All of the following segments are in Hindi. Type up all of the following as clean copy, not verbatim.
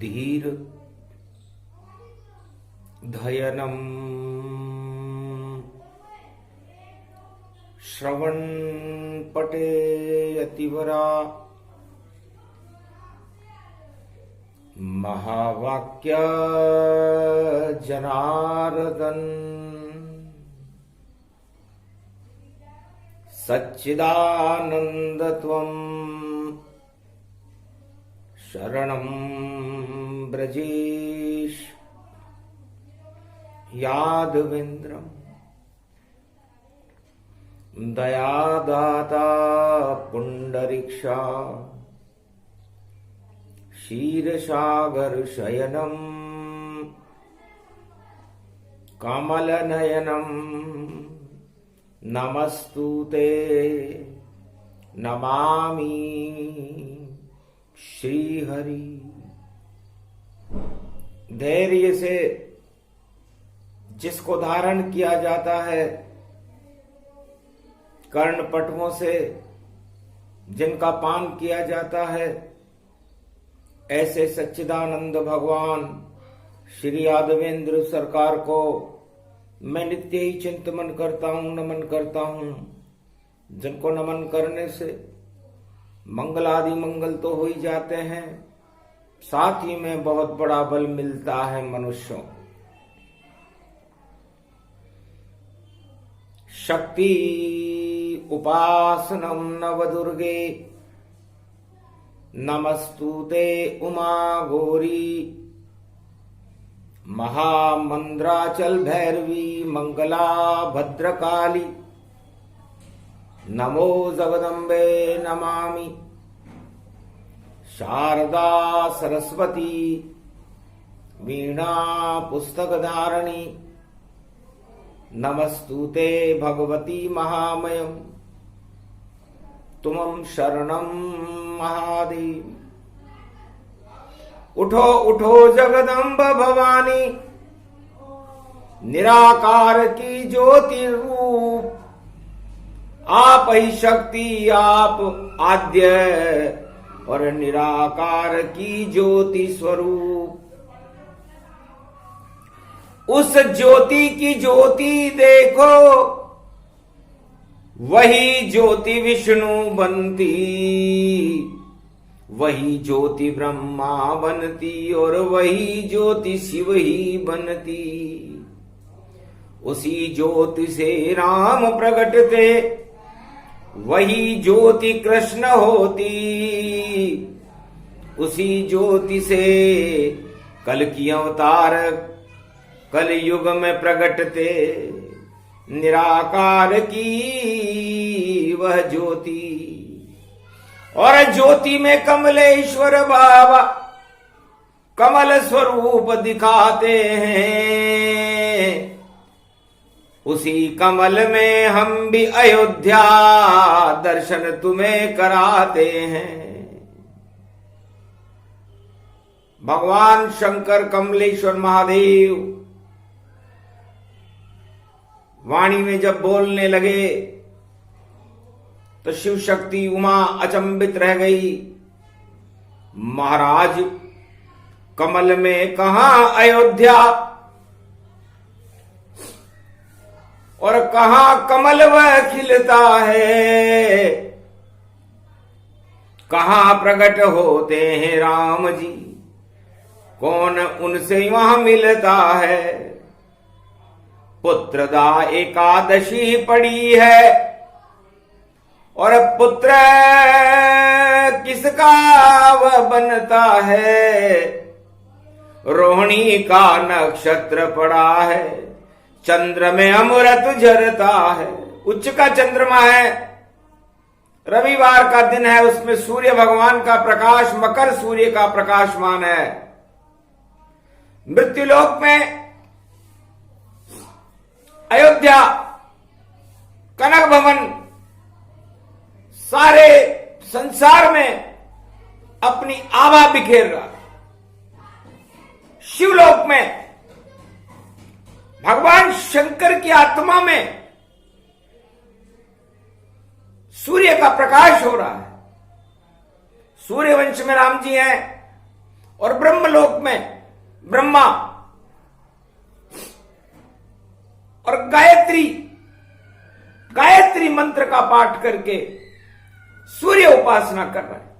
धीर धयनम श्रवण पटे यतिवरा महावाक्य जनार्दन सच्चिदानंदत्वं शरणं ब्रजेश यादवेन्द्रं दयादाता पुंडरीक्षा क्षीरसागर शयनं कमलनयनं नमस्तुते नमामि श्रीहरि। धैर्य से जिसको धारण किया जाता है, कर्णपटुओं से जिनका पान किया जाता है, ऐसे सच्चिदानंद भगवान श्री यादवेंद्र सरकार को मैं नित्य ही चिंतन करता हूं, नमन करता हूं, जिनको नमन करने से मंगल आदि मंगल तो हो ही जाते हैं, साथ ही में बहुत बड़ा बल मिलता है मनुष्यों। शक्ति उपासनम नवदुर्गे नमस्तुते उमा गौरी महामंद्राचल भैरवी मंगला भद्रकाली नमो जगदम्बे नमामि शारदा सरस्वती वीणा पुस्तकधारिणी नमस्तुते भगवती महामयम् तुमं शरणं महादेव। उठो उठो जगदम्ब भवानी, निराकार की ज्योति रूप, आप ही शक्ति आप आद्य और निराकार की ज्योति स्वरूप। उस ज्योति की ज्योति देखो, वही ज्योति विष्णु बनती, वही ज्योति ब्रह्मा बनती और वही ज्योति शिव ही बनती। उसी ज्योति से राम प्रकटते, वही ज्योति कृष्ण होती। उसी ज्योति से कल की अवतार कल युग में प्रकटते, निराकार की वह ज्योति। और ज्योति में कमलेश्वर बाबा कमल स्वरूप दिखाते हैं। उसी कमल में हम भी अयोध्या दर्शन तुम्हें कराते हैं। भगवान शंकर कमलेश्वर महादेव वाणी में जब बोलने लगे तो शिव शक्ति उमा अचंबित रह गई। महाराज, कमल में कहां अयोध्या और कहां कमल वह खिलता है, कहां प्रकट होते हैं राम जी, कौन उनसे वहां मिलता है। पुत्रदा एकादशी पड़ी है और पुत्र किसका वह बनता है। रोहिणी का नक्षत्र पड़ा है, चंद्र में अमृत झरता है। उच्च का चंद्रमा है, रविवार का दिन है, उसमें सूर्य भगवान का प्रकाश मकर सूर्य का प्रकाशमान है। मृत्युलोक में अयोध्या कनक भवन सारे संसार में अपनी आभा बिखेर रहा। शिवलोक में भगवान शंकर की आत्मा में सूर्य का प्रकाश हो रहा है। सूर्य वंश में राम जी हैं और ब्रह्मलोक में ब्रह्मा और गायत्री मंत्र का पाठ करके सूर्य उपासना कर रहे हैं।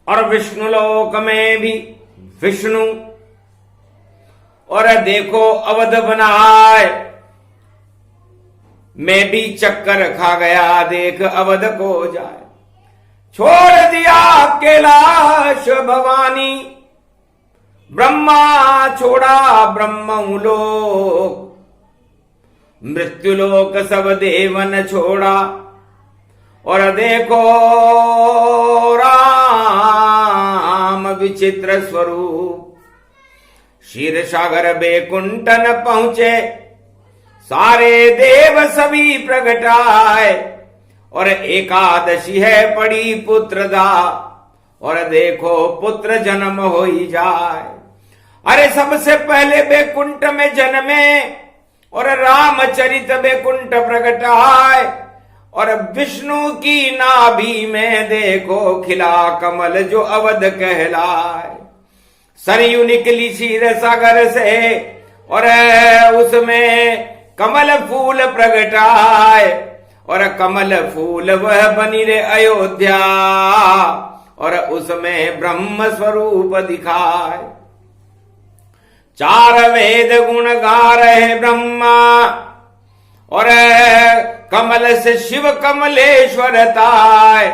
और विष्णु लोक में भी विष्णु, और देखो अवध बनाए, मैं भी चक्कर खा गया देख अवध को जाए। छोड़ दिया कैलाश भवानी, ब्रह्मा छोड़ा ब्रह्मलोक, मृत्युलोक सब देवन छोड़ा। और देखो राम विचित्र स्वरूप, क्षीर सागर बैकुंठन पहुंचे, सारे देव सभी प्रगटाए। और एकादशी है पड़ी पुत्रदा, और देखो पुत्र जन्म हो ही जाए। अरे सबसे पहले बैकुंठ में जन्मे, और रामचरित बैकुंठ प्रगटाए। और विष्णु की नाभि में देखो खिला कमल जो अवध कहलाए। सरयू निकली क्षीर सागर से, और उसमें कमल फूल प्रगटाए। और कमल फूल वह बनी रे अयोध्या, और उसमें ब्रह्म स्वरूप दिखाए। चार वेद गुण गा रहे ब्रह्मा, और कमल से शिव कमलेश्वर ताय।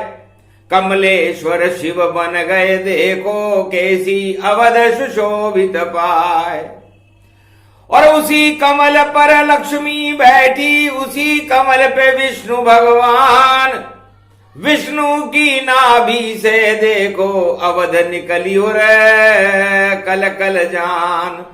कमलेश्वर शिव बन गए देखो, कैसी अवध सुशोभित पाए। और उसी कमल पर लक्ष्मी बैठी, उसी कमल पे विष्णु भगवान। विष्णु की नाभि से देखो अवध निकली और कल कल जान।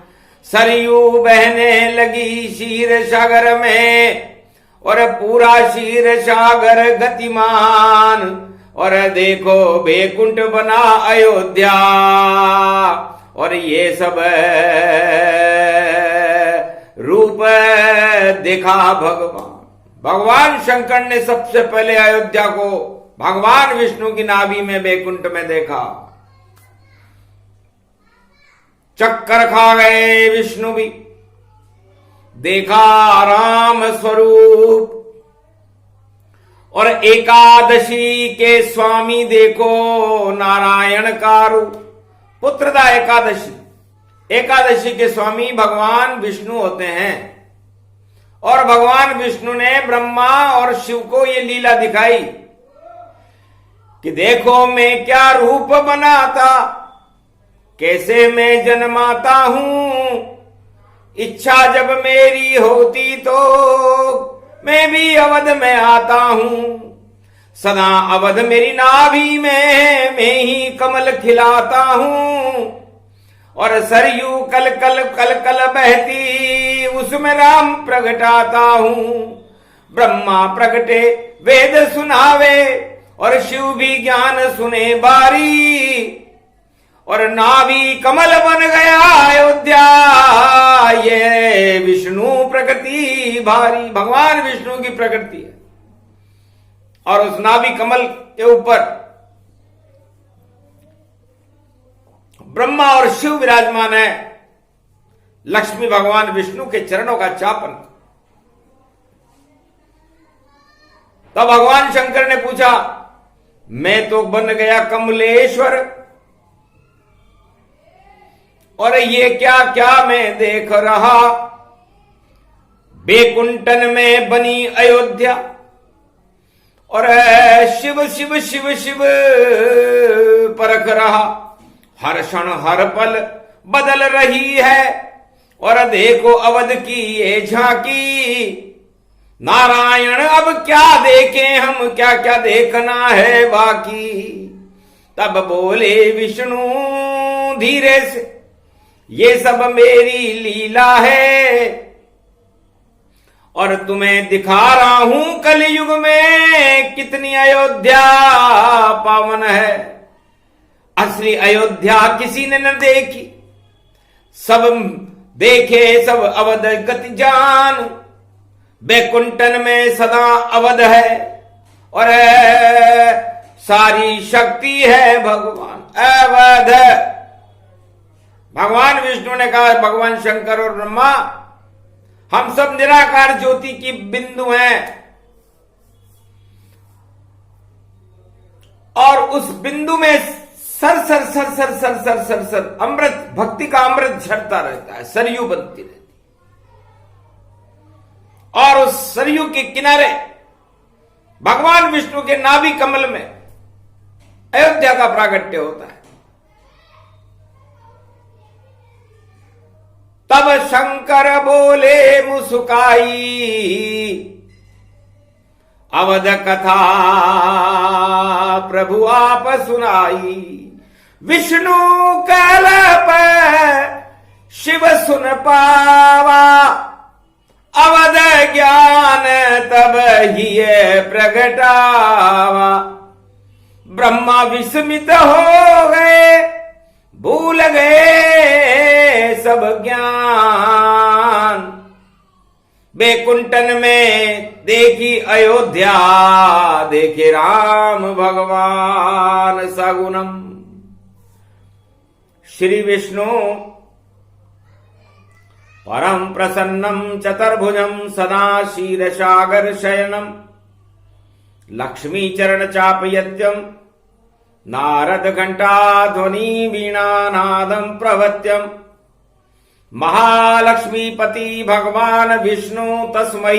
सरयू बहने लगी क्षीर सागर में, और पूरा क्षीर सागर गतिमान। और देखो बैकुंठ बना अयोध्या, और ये सब रूप देखा भगवान शंकर ने सबसे पहले अयोध्या को भगवान विष्णु की नाभि में बैकुंठ में देखा। चक्कर खा गए विष्णु भी, देखा राम स्वरूप। और एकादशी के स्वामी देखो नारायण का रूप। पुत्रदा एकादशी, एकादशी के स्वामी भगवान विष्णु होते हैं। और भगवान विष्णु ने ब्रह्मा और शिव को ये लीला दिखाई कि देखो मैं क्या रूप बनाता, कैसे मैं जन्माता हूं। इच्छा जब मेरी होती तो मैं भी अवध में आता हूं। सदा अवध मेरी नाभि में मैं ही कमल खिलाता हूं। और सरयू कल कल कल कल बहती, उसमें राम प्रगटाता हूं। ब्रह्मा प्रगटे वेद सुनावे, और शिव भी ज्ञान सुने बारी। और नाभि कमल बन गया अयोध्या, ये विष्णु प्रकृति भारी। भगवान विष्णु की प्रकृति है। और उस नाभि कमल के ऊपर ब्रह्मा और शिव विराजमान है। लक्ष्मी भगवान विष्णु के चरणों का चापन। तब भगवान शंकर ने पूछा, मैं तो बन गया कमलेश्वर, और ये क्या क्या मैं देख रहा। बैकुंठन में बनी अयोध्या, और शिव शिव शिव शिव परख रहा। हर क्षण हर पल बदल रही है, और देखो अवध की ये झांकी। नारायण अब क्या देखें हम, क्या क्या देखना है बाकी। तब बोले विष्णु धीरे से, ये सब मेरी लीला है, और तुम्हें दिखा रहा हूं कलयुग में कितनी अयोध्या पावन है। असली अयोध्या किसी ने न देखी, सब देखे सब अवध गति जान। बैकुंठन में सदा अवध है, और सारी शक्ति है भगवान। अवध। भगवान विष्णु ने कहा, भगवान शंकर और ब्रह्मा, हम सब निराकार ज्योति की बिंदु हैं, और उस बिंदु में सर सर सर सर सर सर सर सर अमृत, भक्ति का अमृत झरता रहता है, सरयू बनती रहती, और उस सरयू के किनारे भगवान विष्णु के नाभि कमल में अयोध्या का प्रागट्य होता है। तब शंकर बोले मुस्काई, अवध कथा प्रभु आप सुनाई। विष्णु कलप शिव सुन पावा, अवध ज्ञान तब ही प्रगटावा। ब्रह्मा विस्मित हो गए, भूल गए सब ज्ञान। बैकुंठन में देखी अयोध्या, देखे राम भगवान सगुनम। श्री विष्णु परम प्रसन्नम चतुर्भुजम सदा क्षीरसागर शयनम। लक्ष्मी चरण चापयत्यम नारद घंटा ध्वनि वीणानादम प्रवत्यम। महालक्ष्मीपति भगवान विष्णु तस्मै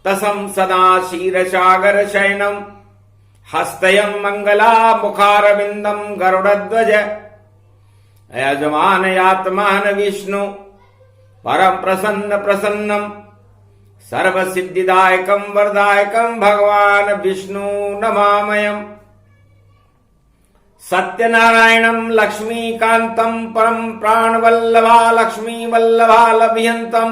तसम सदा क्षीरसागर शयनम। हस्तयं मंगला मुखारविंदम गरुड़ध्वज। यजमानयात्मान विष्णु परम प्रसन्न प्रसन्नम। सर्व सिद्धिदायकम वरदायकम भगवान विष्णु नमामयम्। सत्यनारायणं लक्ष्मीकान्तं परम प्राणवल्लभा लक्ष्मी वल्लभालभियन्तं।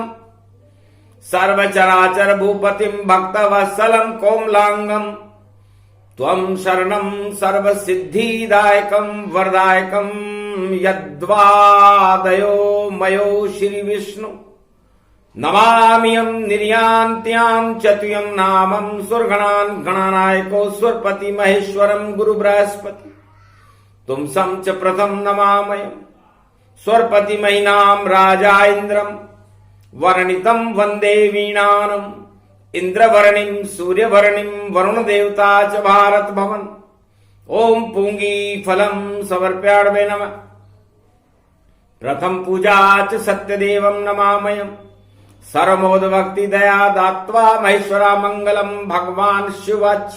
सर्वचराचर भूपतिं भक्तवत्सलं कोमलांगं। त्वं शरणं सर्वसिद्धिदायकं वरदायकं यद्वादयो मयो श्री विष्णु। नमाम्यहं निर्यान्त्यां चतुयं नामं सुरगणान् गणनायको सुरपति महेश्वरं गुरु बृहस्पति। तुम च प्रथम नमामयम्। स्वरपति महिनाम राजा इंद्रम वर्णितम वंदे वीणानम। इंद्रवर्णिम सूर्यवर्णिम वरुण देवता च भारत भवन। ओम पुंगी फलम समर्प्यार्वे नमः। प्रथम पूजा च सत्यदेवं नमामयम्। सर्वमोद भक्ति दया दात्वा महेश्वरा मंगलम भगवान शिवाच।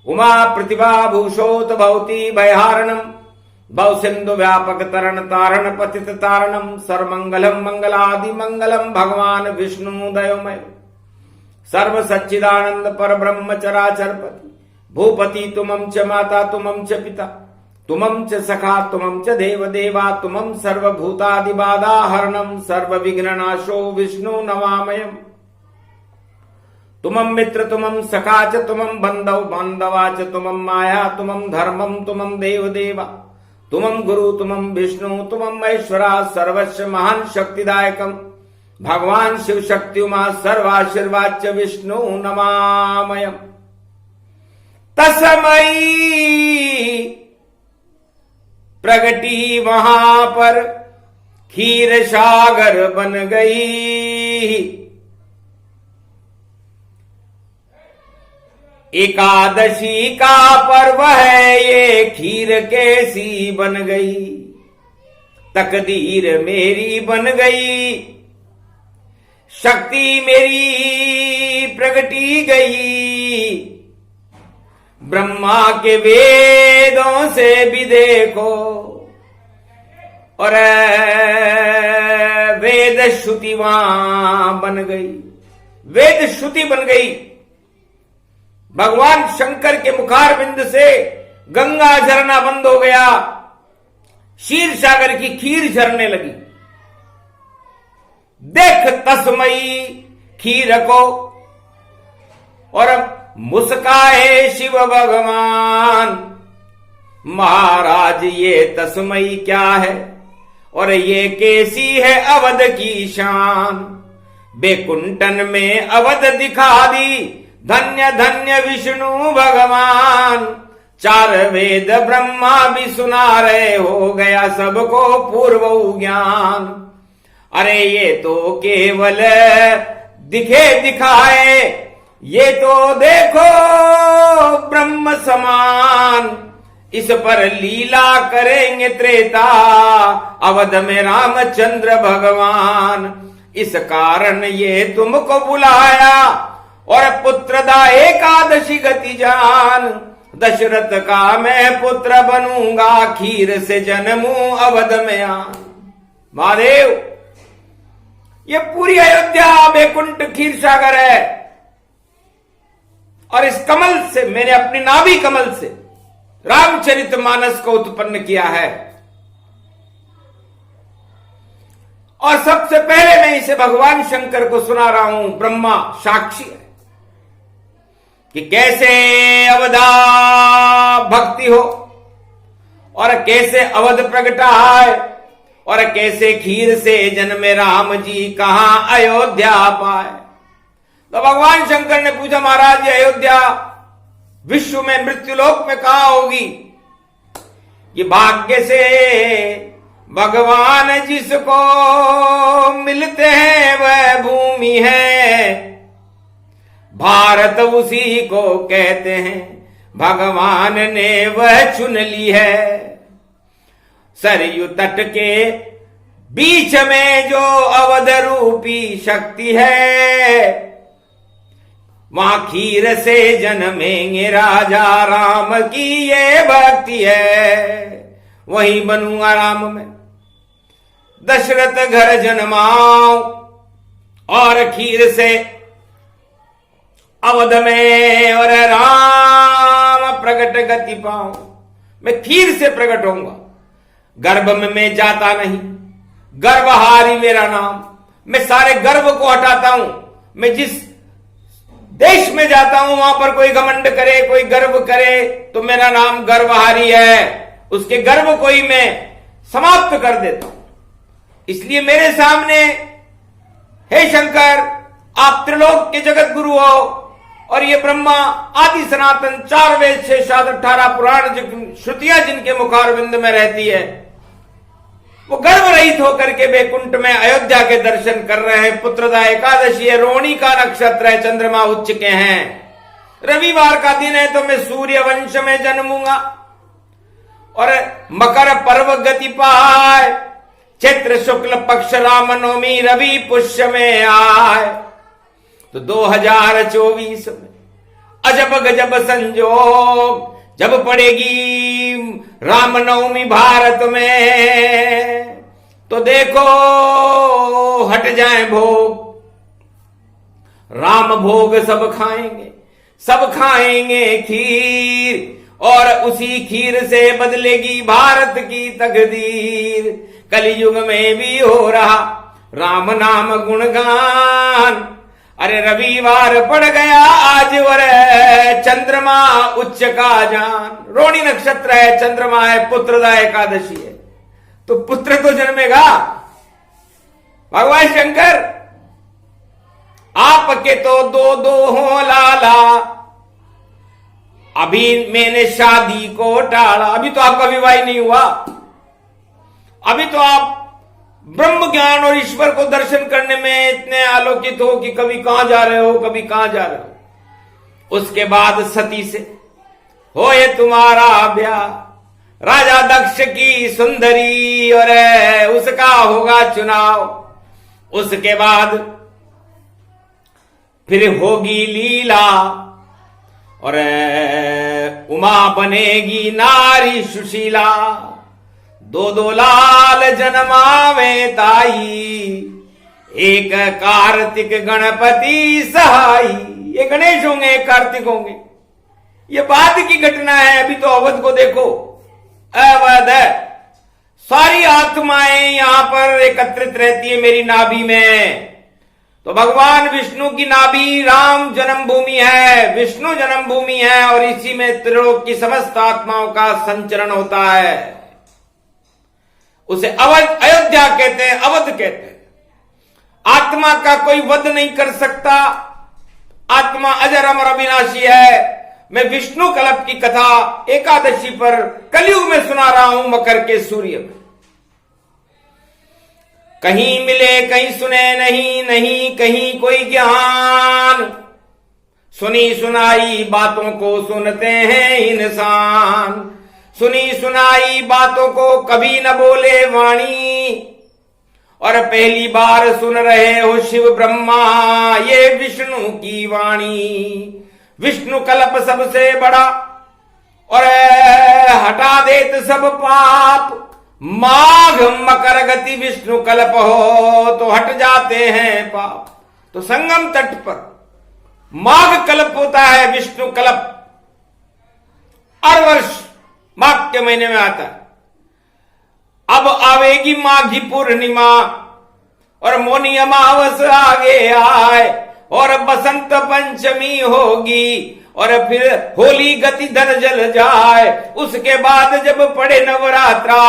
उमा प्रतिभा भूषोत भवती भयहारणम। भव सिंधु व्यापक तरण तारण पतित तारणम। सर्वमंगलम मंगलादि मंगलम भगवान विष्णु दयोमय। सर्व सच्चिदानंद पर ब्रह्म चराचरपति। भूपति तुमं च माता तुमं च पिता। तुमं च सखा तुमं च देव देवा। तुमं सर्वभूतादि बाधा हरणम। सर्व विघ्ननाशो विष्णु नमामयम्। तुमं मित्र तुमं सखा च तुमं बंधव बांधवा च। तुमं माया तुमं धर्मं तुमं देव देवा। तुमं गुरु तुमं विष्णु तुमं महेश्वरा। सर्वस्व महान शक्तिदायकं भगवान शिव शक्ति उमा सर्वाशीर्वाद च विष्णु नमामयम्। तस्मै प्रगटी वहां पर क्षीर सागर बन गई। एकादशी का पर्व है ये खीर कैसी बन गई। तकदीर मेरी बन गई। शक्ति मेरी प्रगटी गई। ब्रह्मा के वेदों से भी देखो और वेद श्रुति वहां बन गई। वेद श्रुति बन गई। भगवान शंकर के मुखार बिंद से गंगा झरना बंद हो गया। क्षीर सागर की खीर झरने लगी। देख तस्मई खीर को और मुस्काए शिव भगवान। महाराज ये तस्मई क्या है और ये कैसी है अवध की शान। बैकुंठन में अवध दिखा दी। धन्य धन्य विष्णु भगवान। चार वेद ब्रह्मा भी सुना रहे, हो गया सबको पूर्व ज्ञान। अरे ये तो केवल दिखे दिखाए, ये तो देखो ब्रह्म समान। इस पर लीला करेंगे त्रेता, अवध में रामचंद्र भगवान। इस कारण ये तुमको बुलाया, और पुत्रदा एकादशी गति जान। दशरथ का मैं पुत्र बनूंगा, खीर से जन्मू अवध में आन। महादेव, ये पूरी अयोध्या बैकुंठ खीर सागर है, और इस कमल से मैंने अपनी नाभि कमल से रामचरितमानस को उत्पन्न किया है। और सबसे पहले मैं इसे भगवान शंकर को सुना रहा हूं। ब्रह्मा साक्षी है कि कैसे अवधा भक्ति हो, और कैसे अवध प्रगटाए, और कैसे खीर से जन्मे राम जी कहां अयोध्या पाए। तो भगवान शंकर ने पूछा, महाराज ये अयोध्या विश्व में मृत्युलोक में कहां होगी? ये भाग्य से भगवान जिसको मिलते हैं वह भूमि है, भारत उसी को कहते हैं, भगवान ने वह चुन ली है। सरयू तट के बीच में जो अवध रूपी शक्ति है, वहां खीर से जन्मेंगे राजा राम की ये भक्ति है। वहीं बनूंगा राम में, दशरथ घर जन्माऊं, और खीर से अवध में और राम प्रगट गति पाऊं। मैं खीर से प्रकट होऊंगा, गर्भ में मैं जाता नहीं, गर्भहारी मेरा नाम। मैं सारे गर्भ को हटाता हूं। मैं जिस देश में जाता हूं वहां पर कोई घमंड करे, कोई गर्व करे, तो मेरा नाम गर्भहारी है। उसके गर्व को ही मैं समाप्त कर देता हूं। इसलिए मेरे सामने, हे शंकर, आप त्रिलोक के जगत गुरु हो, और ये ब्रह्मा आदि सनातन 4 वेद 6 शास्त्र 18 पुराण श्रुतियां जिनके मुखारविंद में रहती है, वो गर्भ रहित होकर के बैकुंठ में अयोध्या के दर्शन कर रहे हैं। पुत्रदा एकादशी है, रोहिणी का नक्षत्र है, चंद्रमा उच्च के हैं, रविवार का दिन है, तो मैं सूर्य वंश में जन्मूंगा, और मकर पर्व गति पाए, चैत्र शुक्ल पक्ष रामनवमी रवि पुष्य में आए। तो 2024 में अजब गजब संजोग, जब पड़ेगी रामनवमी भारत में, तो देखो हट जाए भोग, राम भोग सब खाएंगे खीर, और उसी खीर से बदलेगी भारत की तकदीर। कलयुग में भी हो रहा राम नाम गुणगान। अरे रविवार पड़ गया आज, और चंद्रमा उच्च का जान। रोहिणी नक्षत्र है, चंद्रमा है, पुत्रदा एकादशी है, तो पुत्र तो जन्मेगा। भगवान शंकर, आपके तो दो हो लाला, अभी मैंने शादी को टाला। अभी तो आपका विवाह ही नहीं हुआ, अभी तो आप ब्रह्म ज्ञान और ईश्वर को दर्शन करने में इतने आलोकित हो कि कभी कहां जा रहे हो, कभी कहां जा रहे हो। उसके बाद सती से हो ये तुम्हारा ब्याह, राजा दक्ष की सुंदरी, और उसका होगा चुनाव। उसके बाद फिर होगी लीला, और उमा बनेगी नारी सुशीला। 2 लाल जन्मावे ताई, एक कार्तिक गणपति सहाई। ये गणेश होंगे, कार्तिक होंगे। ये बाद की घटना है। अभी तो अवध को देखो, अवध है, सारी आत्माएं यहां पर एकत्रित रहती है मेरी नाभि में। तो भगवान विष्णु की नाभि राम जन्मभूमि है, विष्णु जन्मभूमि है, और इसी में त्रिलोक की समस्त आत्माओं का संचरण होता है। उसे अवध अयोध्या कहते हैं, अवध कहते हैं। आत्मा का कोई वध नहीं कर सकता। आत्मा अजर अमर अविनाशी है। मैं विष्णु कल्प की कथा एकादशी पर कलयुग में सुना रहा हूं मकर के सूर्य में। कहीं मिले कहीं सुने नहीं, नहीं कहीं कोई ज्ञान, सुनी सुनाई बातों को सुनते हैं इंसान, सुनी सुनाई बातों को कभी न बोले वाणी, और पहली बार सुन रहे हो शिव ब्रह्मा ये विष्णु की वाणी। विष्णु कल्प सबसे बड़ा और हटा देत सब पाप, माघ मकर गति विष्णु कल्प हो तो हट जाते हैं पाप। तो संगम तट पर माघ कल्प होता है, विष्णु कल्प हर वर्ष माघ के महीने में आता है। अब आवेगी माघी पूर्णिमा और मौनी अमावस आगे आए, और बसंत पंचमी होगी और फिर होली गति धन जल जाए। उसके बाद जब पड़े नवरात्रा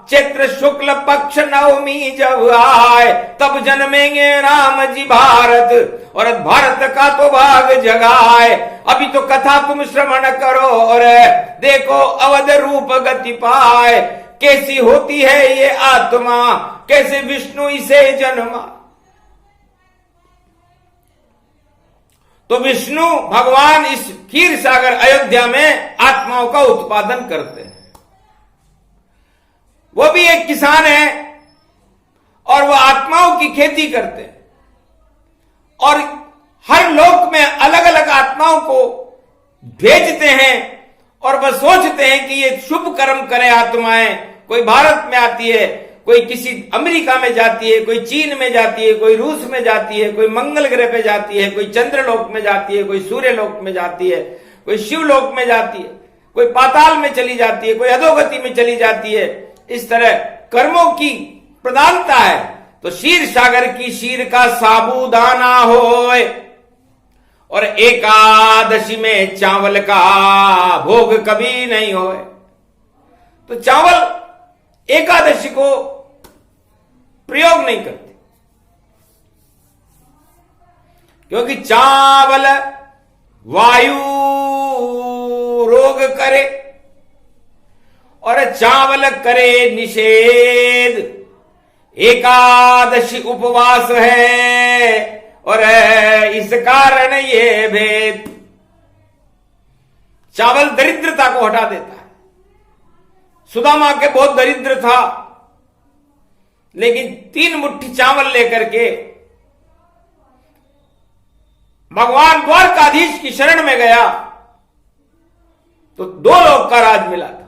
चैत्र शुक्ल पक्ष नवमी जब आए, तब जन्मेंगे राम जी भारत और भारत का तो भाग जगाए। अभी तो कथा तुम श्रवण करो और देखो अवध रूप गति पाए। कैसी होती है ये आत्मा, कैसे विष्णु इसे जन्मा। तो विष्णु भगवान इस क्षीर सागर अयोध्या में आत्माओं का उत्पादन करते हैं। वो भी एक किसान है और वो आत्माओं की खेती करते हैं, और हर लोक में अलग अलग आत्माओं को भेजते हैं, और वह सोचते हैं कि ये शुभ कर्म करे आत्माएं। कोई भारत में आती है, कोई किसी अमेरिका में जाती है, कोई चीन में जाती है, कोई रूस में जाती है, कोई मंगल ग्रह पे जाती है, कोई चंद्रलोक में जाती है, कोई सूर्यलोक में जाती है, कोई शिवलोक में जाती है, कोई पाताल में चली जाती है, कोई अधोगति में चली जाती है। इस तरह कर्मों की प्रधानता है। तो क्षीर सागर की क्षीर का साबूदाना होए, और एकादशी में चावल का भोग कभी नहीं होए। तो चावल एकादशी को प्रयोग नहीं करते, क्योंकि चावल वायु रोग करे और चावल करे निषेध। एकादशी उपवास है और इस कारण ये भेद। चावल दरिद्रता को हटा देता है। सुदामा के बहुत दरिद्र था, लेकिन 3 मुट्ठी चावल लेकर के भगवान द्वारकाधीश की शरण में गया तो 2 लोक का राज मिला था।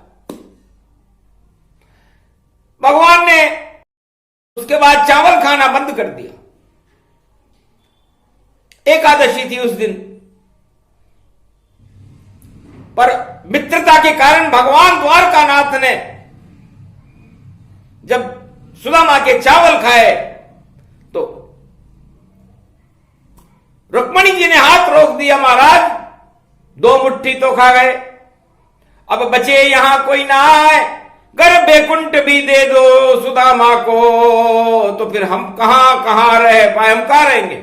भगवान ने उसके बाद चावल खाना बंद कर दिया। एकादशी थी उस दिन, पर मित्रता के कारण भगवान द्वारकानाथ ने जब सुदामा के चावल खाए तो रुक्मणी जी ने हाथ रोक दिया, महाराज 2 मुट्ठी तो खा गए, अब बचे यहां कोई ना आए, घर बैकुंठ भी दे दो सुदामा को, तो फिर हम कहां रह पाए, हम कहां रहेंगे।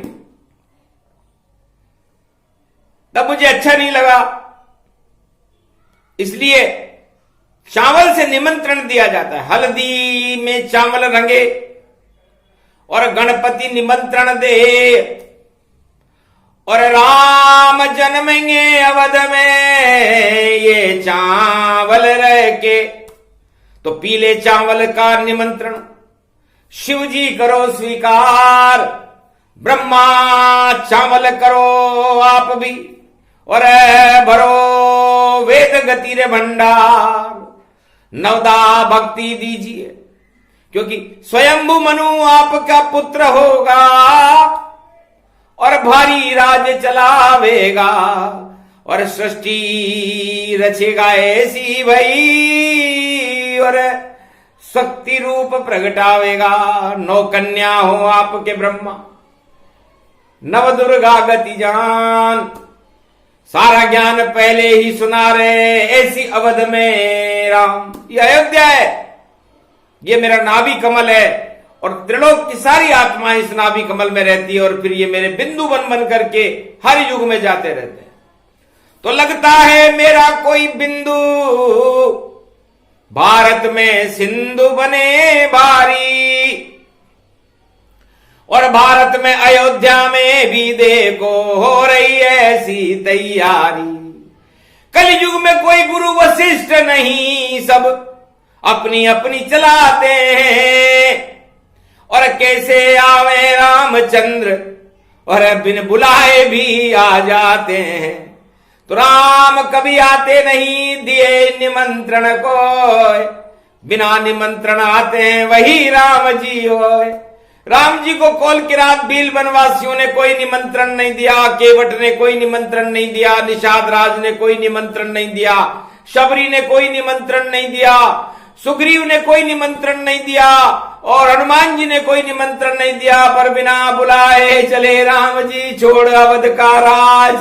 तब मुझे अच्छा नहीं लगा, इसलिए चावल से निमंत्रण दिया जाता है। हल्दी में चावल रंगे और गणपति निमंत्रण दे, और राम जन्मेंगे अवध में ये चावल रह के। तो पीले चावल का निमंत्रण शिव जी करो स्वीकार, ब्रह्मा चावल करो आप भी, और भरो वेद गति रे भंडार, नवदा भक्ति दीजिए, क्योंकि स्वयंभू मनु आपका पुत्र होगा और भारी राज चलावेगा, और सृष्टि रचेगा ऐसी भई, और शक्ति रूप प्रगटावेगा। 9 कन्या हो आपके ब्रह्मा, नव दुर्गा गति जान, सारा ज्ञान पहले ही सुना रहे ऐसी अवध में राम। ये अयोध्या है, ये मेरा नाभि कमल है, और त्रिलोक की सारी आत्माएं इस नाभि कमल में रहती है, और फिर ये मेरे बिंदु बन करके हर युग में जाते रहते हैं। तो लगता है मेरा कोई बिंदु, भारत में सिंधु बने भारी। और भारत में अयोध्या में भी देखो हो रही ऐसी तैयारी। कलयुग में कोई गुरु वशिष्ठ नहीं, सब अपनी अपनी चलाते हैं। और कैसे आवे रामचंद्र और बिन बुलाए भी आ जाते हैं। तो राम कभी आते नहीं दिए निमंत्रण को, बिना निमंत्रण आते हैं वही राम जी होए। राम जी को कोल की रात भील वनवासियों ने कोई निमंत्रण नहीं दिया, केवट ने कोई निमंत्रण नहीं दिया, निषाद राज ने कोई निमंत्रण नहीं दिया, शबरी ने कोई निमंत्रण नहीं दिया, सुग्रीव ने कोई निमंत्रण नहीं दिया और हनुमान जी ने कोई निमंत्रण नहीं दिया। पर बिना बुलाए चले राम जी छोड़ अवध का राज।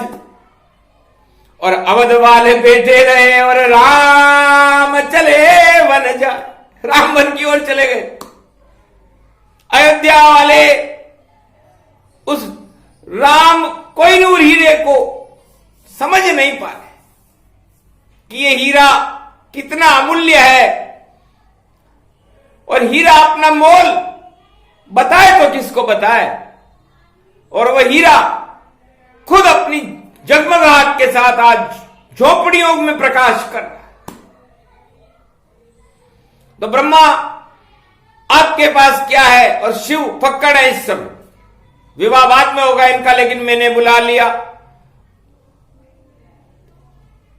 और अवध वाले बैठे रहे और राम चले वन जा, राम वन की ओर चले गए। अयोध्या वाले उस राम कोहिनूर हीरे को समझ नहीं पा रहे कि ये हीरा कितना अमूल्य है। और हीरा अपना मोल बताए तो किसको बताए, और वह हीरा खुद अपनी जगमगाहट के साथ आज झोपड़ियों में प्रकाश कर रहा है। तो ब्रह्मा आपके पास क्या है, और शिव फक्कड़ है इस समय। विवाह बाद में होगा इनका, लेकिन मैंने बुला लिया।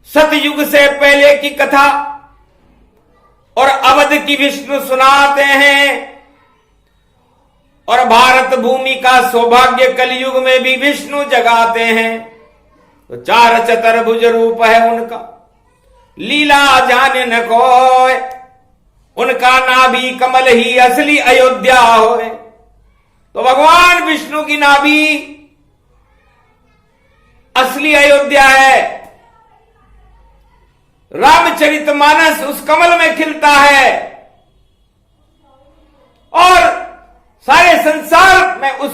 सतयुग से पहले की कथा और अवध की विष्णु सुनाते हैं। और भारत भूमि का सौभाग्य कलयुग में भी विष्णु जगाते हैं। तो चार चतुर्भुज रूप है उनका, लीला जाने न कोय। उनका नाभि कमल ही असली अयोध्या होए। तो भगवान विष्णु की नाभि असली अयोध्या है। रामचरितमानस उस कमल में खिलता है और सारे संसार में उस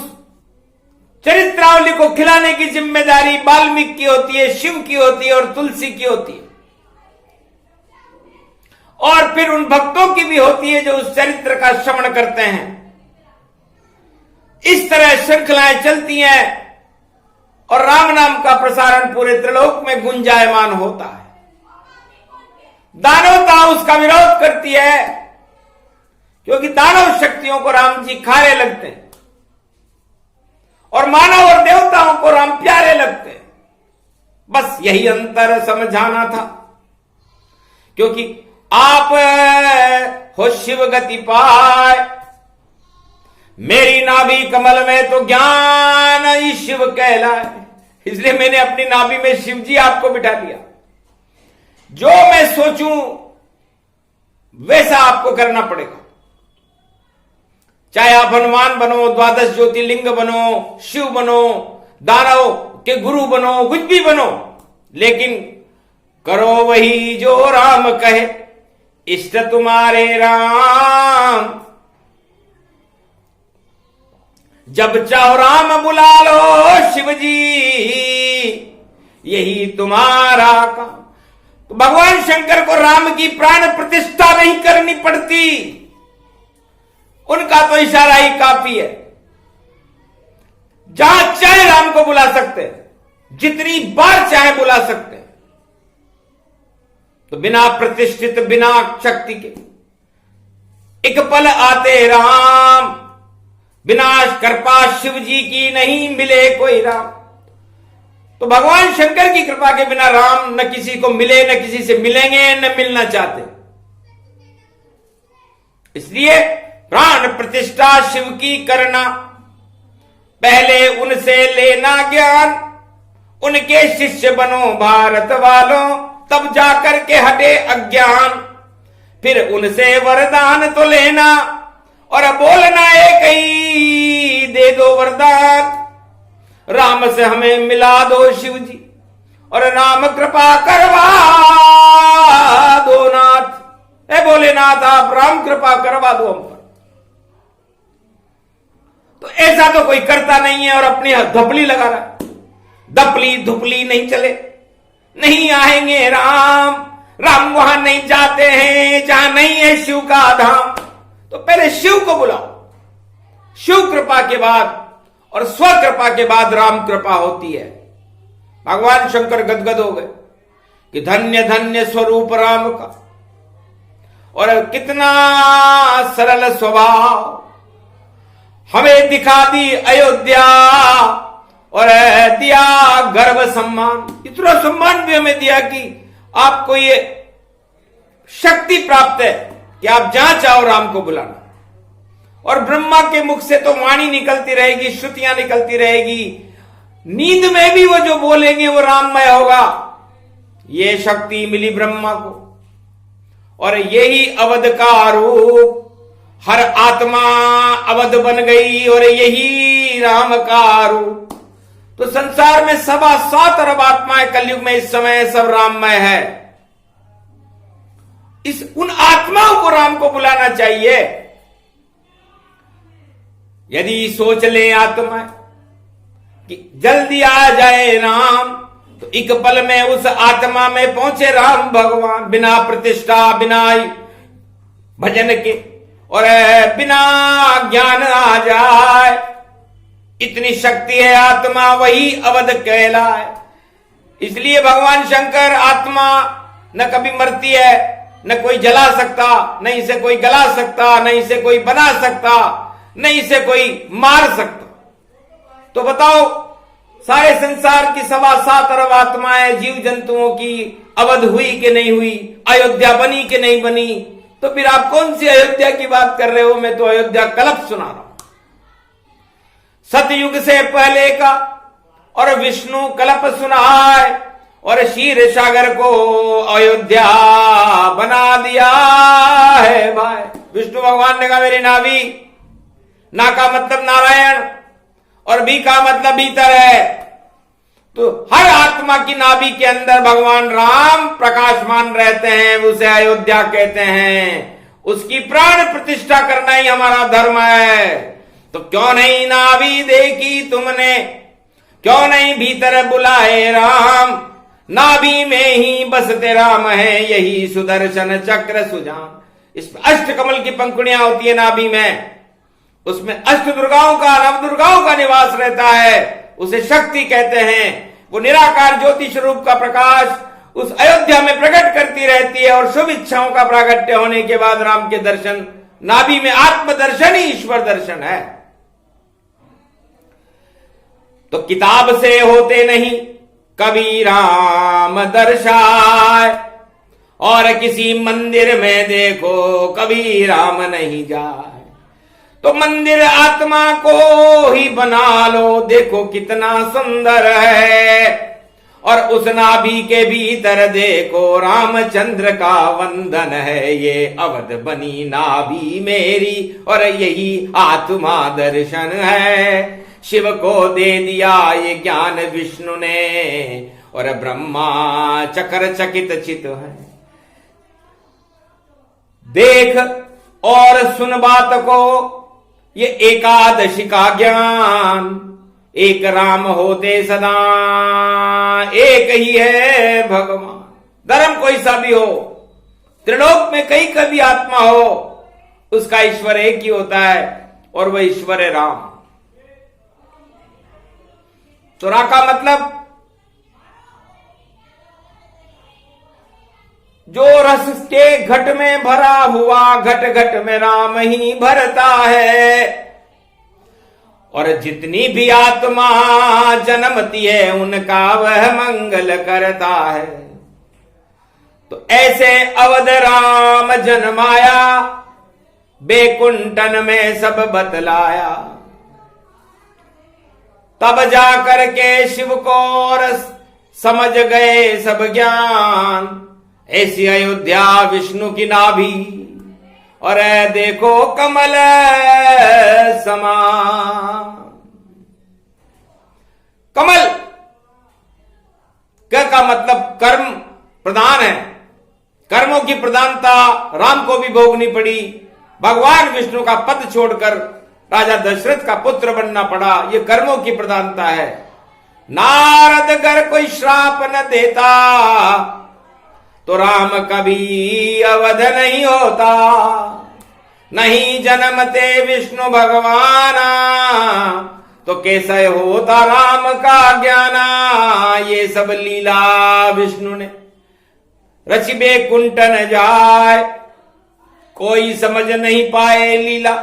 चरित्रावली को खिलाने की जिम्मेदारी वाल्मीकि की होती है, शिव की होती है और तुलसी की होती है। और फिर उन भक्तों की भी होती है जो उस चरित्र का श्रवण करते हैं। इस तरह श्रृंखलाएं चलती हैं और राम नाम का प्रसारण पूरे त्रिलोक में गुंजायमान होता है। दानवता उसका विरोध करती है, क्योंकि दानव शक्तियों को राम जी खारे लगते हैं और मानव और देवताओं को राम प्यारे लगते हैं। बस यही अंतर समझाना था, क्योंकि आप हो शिव गति पाए। मेरी नाभि कमल में तो ज्ञान ही शिव कहलाए। इसलिए मैंने अपनी नाभि में शिव जी आपको बिठा दिया। जो मैं सोचूं वैसा आपको करना पड़ेगा। चाहे आप हनुमान बनो, द्वादश ज्योतिर्लिंग बनो, शिव बनो, दानव के गुरु बनो, कुछ भी बनो, लेकिन करो वही जो राम कहे। इष्ट तुम्हारे राम, जब चाहो राम बुला लो शिव जी, यही तुम्हारा काम। तो भगवान शंकर को राम की प्राण प्रतिष्ठा नहीं करनी पड़ती, उनका तो इशारा ही काफी है। जहां चाहे राम को बुला सकते हैं, जितनी बार चाहे बुला सकते हैं। तो बिना प्रतिष्ठित, बिना शक्ति के एक पल आते राम, बिना कृपा शिव जी की नहीं मिले कोई राम। तो भगवान शंकर की कृपा के बिना राम न किसी को मिले, न किसी से मिलेंगे, न मिलना चाहते। इसलिए प्राण प्रतिष्ठा शिव की करना, पहले उनसे लेना ज्ञान, उनके शिष्य बनो भारत वालों, तब जाकर के हटे अज्ञान। फिर उनसे वरदान तो लेना और बोलना एक ही दे दो वरदान। राम से हमें मिला दो शिव जी, और राम कृपा करवा दो नाथ। ए भोलेनाथ, आप राम कृपा करवा दो हम पर। तो ऐसा तो कोई करता नहीं है और अपनी धपली लगा रहा। दपली धुपली नहीं चले, नहीं आएंगे राम, राम वहां नहीं जाते हैं जहां नहीं है शिव का धाम। तो पहले शिव को बुलाओ, शिव कृपा के बाद और स्व कृपा के बाद राम कृपा होती है। भगवान शंकर गदगद हो गए कि धन्य धन्य स्वरूप राम का, और कितना सरल स्वभाव, हमें दिखा दी अयोध्या और दिया गर्व सम्मान। इतना सम्मान भी हमें दिया कि आपको ये शक्ति प्राप्त है कि आप जहां चाहो राम को बुलाना। और ब्रह्मा के मुख से तो वाणी निकलती रहेगी, श्रुतियां निकलती रहेगी, नींद में भी वो जो बोलेंगे वो राममय होगा। ये शक्ति मिली ब्रह्मा को, और यही अवध का रूप, हर आत्मा अवध बन गई और यही राम का रूप। तो संसार में 7.25 अरब आत्माएं कलयुग में इस समय सब राममय है। उन आत्माओं को राम को बुलाना चाहिए। यदि सोच ले आत्मा कि जल्दी आ जाए राम, तो एक पल में उस आत्मा में पहुंचे राम भगवान, बिना प्रतिष्ठा, बिना भजन के और बिना ज्ञान आ जाए। इतनी शक्ति है आत्मा, वही अवध कहलाए। इसलिए भगवान शंकर आत्मा न कभी मरती है, न कोई जला सकता, न इसे कोई गला सकता, न इसे कोई बना सकता, न इसे कोई मार सकता। तो बताओ, सारे संसार की 7.25 अरब आत्माएं जीव जंतुओं की अवध हुई कि नहीं हुई, अयोध्या बनी कि नहीं बनी, तो फिर आप कौन सी अयोध्या की बात कर रहे हो? मैं तो अयोध्या कल्प सुना रहा हूं, सतयुग से पहले का। और विष्णु कल्प सुनाए और क्षीर सागर को अयोध्या बना दिया है भाई। विष्णु भगवान ने कहा मेरी नाभि, ना का मतलब नारायण और भी का मतलब भीतर है। तो हर आत्मा की नाभि के अंदर भगवान राम प्रकाशमान रहते हैं, उसे अयोध्या कहते हैं। उसकी प्राण प्रतिष्ठा करना ही हमारा धर्म है। तो क्यों नहीं नाभि देखी तुमने, क्यों नहीं भीतर बुलाए राम, नाभि में ही बसते राम है, यही सुदर्शन चक्र सुजान। इसमें अष्ट कमल की पंखुड़ियां होती है नाभि में, उसमें अष्ट दुर्गाओं का, नव दुर्गाओं का निवास रहता है, उसे शक्ति कहते हैं। वो निराकार ज्योति स्वरूप का प्रकाश उस अयोध्या में प्रकट करती रहती है, और शुभ इच्छाओं का प्रागट्य होने के बाद राम के दर्शन, नाभि में आत्मदर्शन ही ईश्वर दर्शन है। तो किताब से होते नहीं कभी राम दर्शाए, और किसी मंदिर में देखो कभी राम नहीं जाए। तो मंदिर आत्मा को ही बना लो, देखो कितना सुंदर है, और उस नाभि के भीतर देखो रामचंद्र का वंदन है। ये अवध बनी नाभि मेरी, और यही आत्मा दर्शन है। शिव को दे दिया ये ज्ञान विष्णु ने, और ब्रह्मा चकर चकित चित है। देख और सुन बात को, ये एकादशी का ज्ञान, एक राम होते सदा, एक ही है भगवान। धर्म कोई सा भी हो, त्रिलोक में कहीं कभी आत्मा हो, उसका ईश्वर एक ही होता है, और वह ईश्वर है राम। तो रा का मतलब जो रस के घट में भरा हुआ, घट घट में राम ही भरता है। और जितनी भी आत्मा जन्मती है उनका वह मंगल करता है। तो ऐसे अवध राम जन्माया, बैकुंठन में सब बतलाया। तब जाकर के शिव को समझ गए सब ज्ञान, ऐसी अयोध्या विष्णु की नाभि, और देखो कमल समान। कमल का मतलब कर्म प्रधान है, कर्मों की प्रधानता राम को भी भोगनी पड़ी। भगवान विष्णु का पद छोड़कर राजा दशरथ का पुत्र बनना पड़ा, ये कर्मों की प्रधानता है। नारद अगर कोई श्राप न देता तो राम कभी अवध नहीं होता। नहीं जन्मते विष्णु भगवाना तो कैसे होता राम का ज्ञाना। ये सब लीला विष्णु ने रचि बैकुंठ न जाए, कोई समझ नहीं पाए लीला,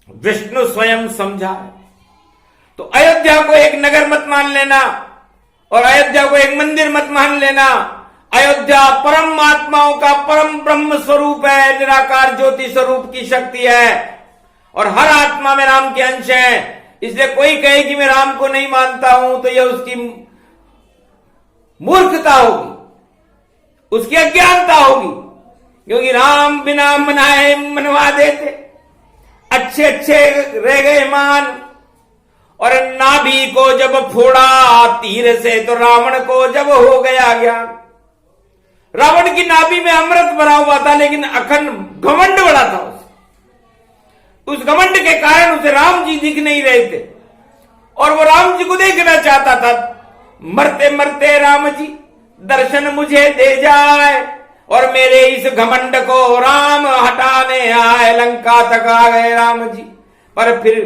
विष्णु स्वयं समझाए। तो अयोध्या को एक नगर मत मान लेना और अयोध्या को एक मंदिर मत मान लेना। अयोध्या परम आत्माओं का परम ब्रह्म स्वरूप है, निराकार ज्योति स्वरूप की शक्ति है और हर आत्मा में राम के अंश है। इसलिए कोई कहे कि मैं राम को नहीं मानता हूं तो यह उसकी मूर्खता होगी, उसकी अज्ञानता होगी, क्योंकि राम बिना मनाए मनवा देते, अच्छे अच्छे रह गए मान। और नाभि को जब फोड़ा तीर से तो रावण को जब हो गया ज्ञान। रावण की नाभि में अमृत भरा हुआ था लेकिन अखंड घमंड बड़ा था उस घमंड के कारण उसे राम जी दिख नहीं रहे थे और वो राम जी को देखना चाहता था। मरते मरते राम जी दर्शन मुझे दे जाए और मेरे इस घमंड को राम हटाने आए। लंका तक आ गए राम जी पर फिर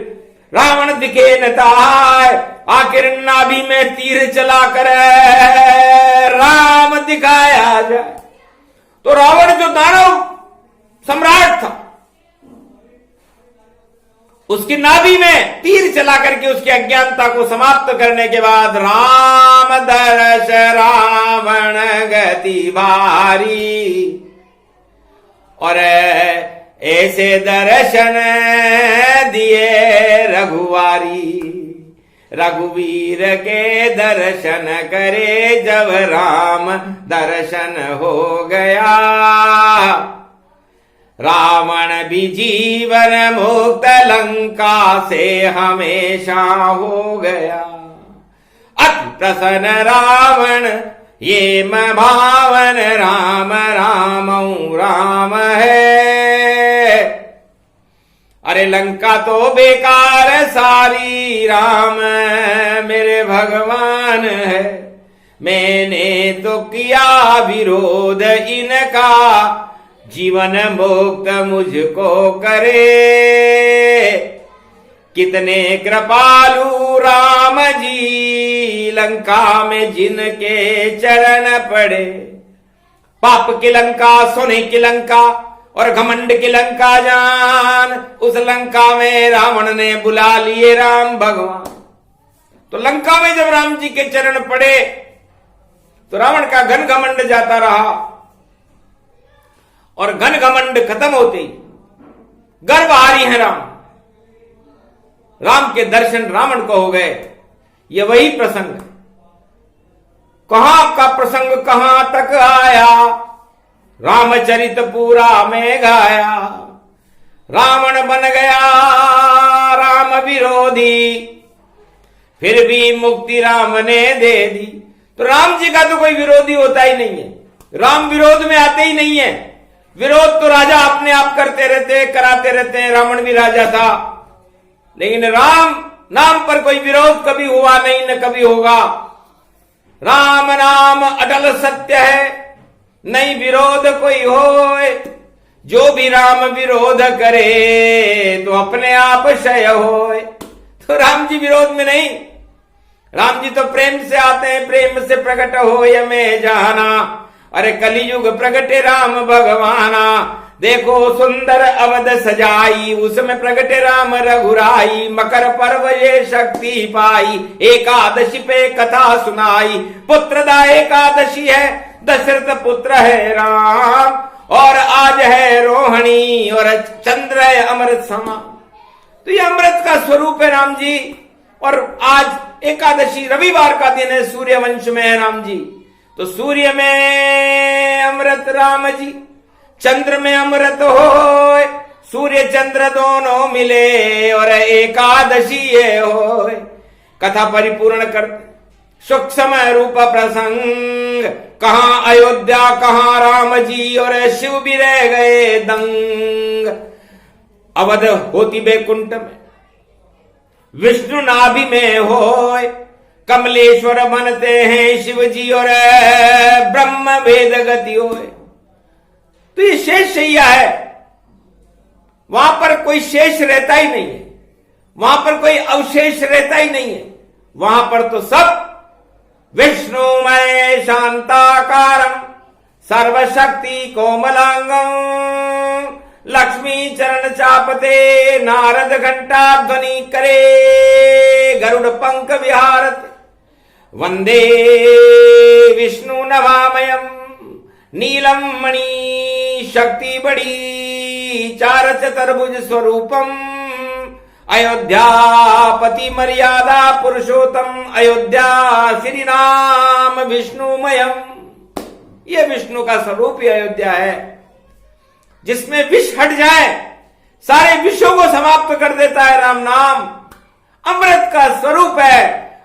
रावण दिखे न ताय। आखिर नाभि में तीर चला कर राम दिखाया जाए। तो रावण जो दानव सम्राट था उसकी नाभि में तीर चला करके उसकी अज्ञानता को समाप्त करने के बाद राम दर्श रावण गति भारी। और ऐसे दर्शन दिए रघुवारी। रघुवीर के दर्शन करे जब राम दर्शन हो गया। रावण भी जीवन मुक्त लंका से हमेशा हो गया। अति प्रसन्न रावण ये मैं भावन राम रामऊ राम है। अरे लंका तो बेकार सारी राम मेरे भगवान है। मैंने तो किया विरोध इनका जीवन मुक्त मुझको करे। कितने कृपालु राम जी लंका में जिनके चरण पड़े। पाप की लंका सोने की लंका और घमंड की लंका जान। उस लंका में रावण ने बुला लिए राम भगवान। तो लंका में जब राम जी के चरण पड़े तो रावण का घन घमंड जाता रहा और घन घमंड खत्म होते ही गर्वहारी है राम। राम के दर्शन रावण को हो गए। ये वही प्रसंग है। कहां का प्रसंग कहां तक आया रामचरित पूरा में गाया। रावण बन गया राम विरोधी फिर भी मुक्ति राम ने दे दी। तो राम जी का तो कोई विरोधी होता ही नहीं है। राम विरोध में आते ही नहीं है। विरोध तो राजा अपने आप करते रहते कराते रहते हैं। रावण भी राजा था लेकिन राम नाम पर कोई विरोध कभी हुआ नहीं न कभी होगा। राम नाम अटल सत्य है नहीं विरोध कोई होए। जो भी राम विरोध करे तो अपने आप क्षय होए। तो राम जी विरोध में नहीं। राम जी तो प्रेम से आते हैं। प्रेम से प्रकट हो में जाना। अरे कलियुग प्रगटे राम भगवाना। देखो सुंदर अवध सजाई उसमें प्रगटे राम रघुराई। मकर पर्व ये शक्ति पाई एकादशी पे कथा सुनाई। पुत्रदा एकादशी है दशरथ पुत्र है राम। और आज है रोहिणी और चंद्र है अमृत समा। तो ये अमृत का स्वरूप है राम जी। और आज एकादशी रविवार का दिन है। सूर्य वंश में है राम जी। तो सूर्य में अमृत राम जी चंद्र में अमृत हो। सूर्य चंद्र दोनों मिले और एकादशी ये हो। कथा परिपूर्ण करते सूक्ष्म रूप प्रसंग। कहां अयोध्या कहां राम जी और शिव भी रह गए दंग। अवध होती बैकुंठ में विष्णु नाभि में होए। कमलेश्वर बनते हैं शिव जी और ब्रह्म भेद गति होए। तो ये शेष शैया है, वहां पर कोई शेष रहता ही नहीं है, वहां पर कोई अवशेष रहता ही नहीं है। वहां पर तो सब विष्णुमय शांताकारम सर्वशक्ति कोमलांगम लक्ष्मी चरण चापते नारद घंटा ध्वनि करे गरुड़ पंख विहारत वंदे विष्णु नवामयम नीलम मणि शक्ति बड़ी चार चतुर्भुज स्वरूपम अयोध्यापति मर्यादा पुरुषोत्तम अयोध्या श्री नाम विष्णुमयम। ये विष्णु का स्वरूप ही अयोध्या है, जिसमें विष हट जाए सारे विषयों को समाप्त कर देता है राम नाम। अमृत का स्वरूप है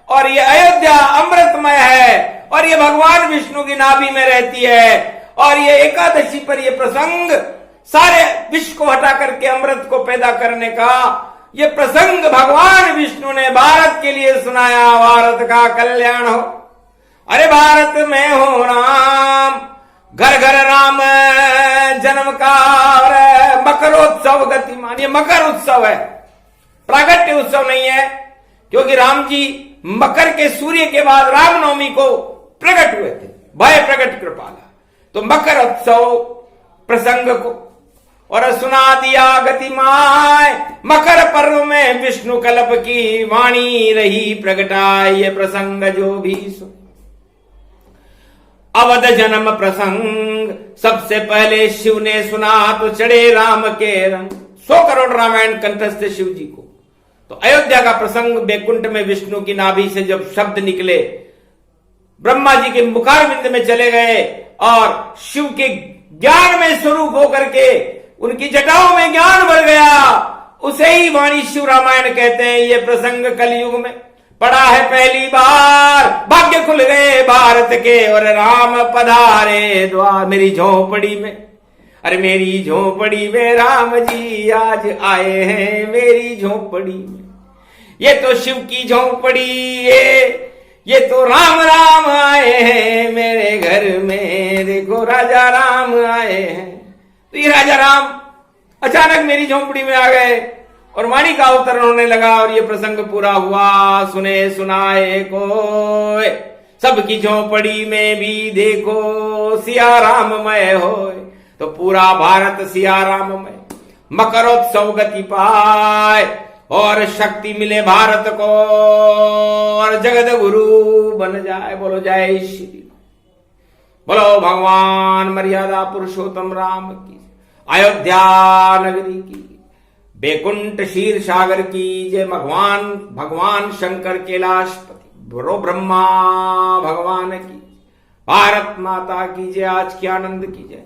और ये अयोध्या अमृतमय है और ये भगवान विष्णु की नाभि में रहती है। और ये एकादशी पर ये प्रसंग सारे विष को हटा करके अमृत को पैदा करने का ये प्रसंग भगवान विष्णु ने भारत के लिए सुनाया। भारत का कल्याण हो, अरे भारत में हो राम, घर घर राम जन्म का मकरोत्सव गतिमान। ये मकर उत्सव है, प्रागट्य उत्सव नहीं है, क्योंकि राम जी मकर के सूर्य के बाद रामनवमी को प्रकट हुए थे, भय प्रकट कृपाला। तो मकर उत्सव प्रसंग को और सुना दिया गतिमाय, मकर पर्व में विष्णु कल्प की वाणी रही प्रगटाय। ये प्रसंग जो भी सुन अवध जन्म प्रसंग सबसे पहले शिव ने सुना तो चढ़े राम के रंग। 100 करोड़ रामायण कंठस्थ शिव जी को। तो अयोध्या का प्रसंग बैकुंठ में विष्णु की नाभि से जब शब्द निकले, ब्रह्मा जी के मुखारविंद में चले गए और शिव के ज्ञान में स्वरूप होकर के उनकी जटाओं में ज्ञान भर गया, उसे ही वाणी शिव रामायण कहते हैं। ये प्रसंग कलयुग में पड़ा है पहली बार, भाग्य खुल गए भारत के और राम पधारे द्वार। मेरी झोपड़ी में, अरे मेरी झोपड़ी में राम जी आज आए हैं, मेरी झोपड़ी में। ये तो शिव की झोपड़ी है, ये तो राम राम आए हैं मेरे घर में, देखो राजा राम आए हैं। तो ये राजा राम अचानक मेरी झोंपड़ी में आ गए और वाणी का अवतरण होने लगा और ये प्रसंग पूरा हुआ। सुने सुनाए को सबकी झोंपड़ी में भी देखो सिया राममय होए। तो पूरा भारत सिया राममय, मकरोत्सव गति पाए और शक्ति मिले भारत को और जगत गुरु बन जाए। बोलो जय श्री, बोलो भगवान मर्यादा पुरुषोत्तम राम की, अयोध्या नगरी की, बैकुंठ क्षीर सागर की जय। भगवान शंकर कैलाशपति, बोलो ब्रह्मा भगवान की, भारत माता की जय। आज की आनंद की जय।